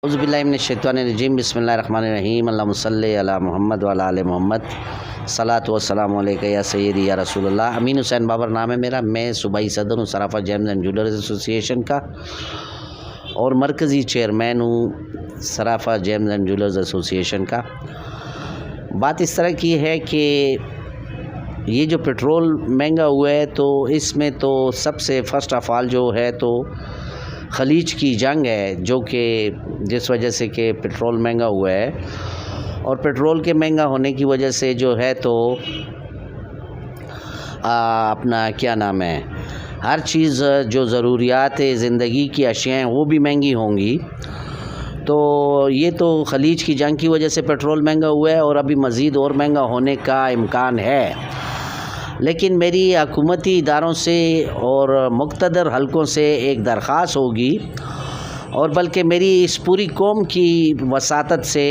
اعوذ باللہ من الشیطان الرجیم بسم اللہ الرحمن الرحیم اللہم صلی علی محمد وعلی آل محمد صلاۃ والسلام علیکہ یا سیدی یا رسول اللہ۔ امین حسین بابر نام ہے میرا، میں صوبائی صدر ہوں صرافہ جیمز اینڈ جولرز ایسوسی ایشن کا اور مرکزی چیئرمین ہوں صرافہ جیمز اینڈ جولرز ایسوسی ایشن کا۔ بات اس طرح کی ہے کہ یہ جو پیٹرول مہنگا ہوا ہے تو اس میں تو سب سے فرسٹ آف آل جو ہے تو خلیج کی جنگ ہے، جو کہ جس وجہ سے کہ پیٹرول مہنگا ہوا ہے، اور پیٹرول کے مہنگا ہونے کی وجہ سے جو ہے تو اپنا کیا نام ہے، ہر چیز جو ضروریات زندگی کی اشیاء ہیں وہ بھی مہنگی ہوں گی۔ تو یہ تو خلیج کی جنگ کی وجہ سے پیٹرول مہنگا ہوا ہے اور ابھی مزید اور مہنگا ہونے کا امکان ہے۔ لیکن میری حکومتی اداروں سے اور مقتدر حلقوں سے ایک درخواست ہوگی، اور بلکہ میری اس پوری قوم کی وساطت سے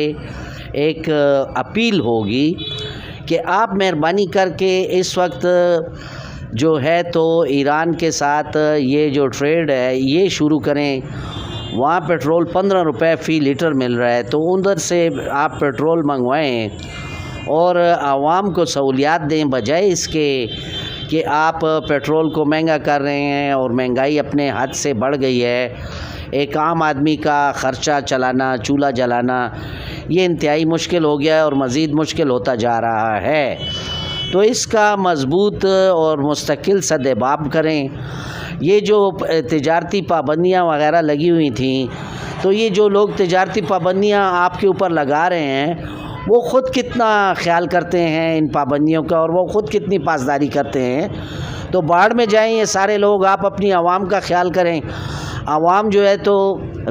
ایک اپیل ہوگی کہ آپ مہربانی کر کے اس وقت جو ہے تو ایران کے ساتھ یہ جو ٹریڈ ہے یہ شروع کریں۔ وہاں پیٹرول 15 روپے فی لیٹر مل رہا ہے، تو ادھر سے آپ پیٹرول منگوائیں اور عوام کو سہولیات دیں، بجائے اس کے کہ آپ پیٹرول کو مہنگا کر رہے ہیں اور مہنگائی اپنے حد سے بڑھ گئی ہے۔ ایک عام آدمی کا خرچہ چلانا، چولہا جلانا یہ انتہائی مشکل ہو گیا ہے اور مزید مشکل ہوتا جا رہا ہے۔ تو اس کا مضبوط اور مستقل سدباب کریں۔ یہ جو تجارتی پابندیاں وغیرہ لگی ہوئی تھیں، تو یہ جو لوگ تجارتی پابندیاں آپ کے اوپر لگا رہے ہیں وہ خود کتنا خیال کرتے ہیں ان پابندیوں کا، اور وہ خود کتنی پاسداری کرتے ہیں؟ تو باڑ میں جائیں یہ سارے لوگ، آپ اپنی عوام کا خیال کریں۔ عوام جو ہے تو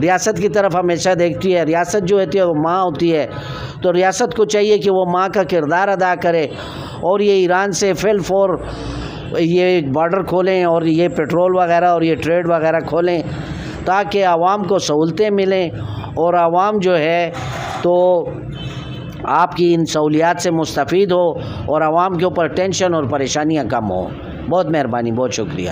ریاست کی طرف ہمیشہ دیکھتی ہے، ریاست جو ہوتی ہے وہ ماں ہوتی ہے، تو ریاست کو چاہیے کہ وہ ماں کا کردار ادا کرے اور یہ ایران سے فی الفور یہ بارڈر کھولیں اور یہ پیٹرول وغیرہ اور یہ ٹریڈ وغیرہ کھولیں، تاکہ عوام کو سہولتیں ملیں اور عوام جو ہے تو آپ کی ان سہولیات سے مستفید ہو اور عوام کے اوپر ٹینشن اور پریشانیاں کم ہوں۔ بہت مہربانی، بہت شکریہ۔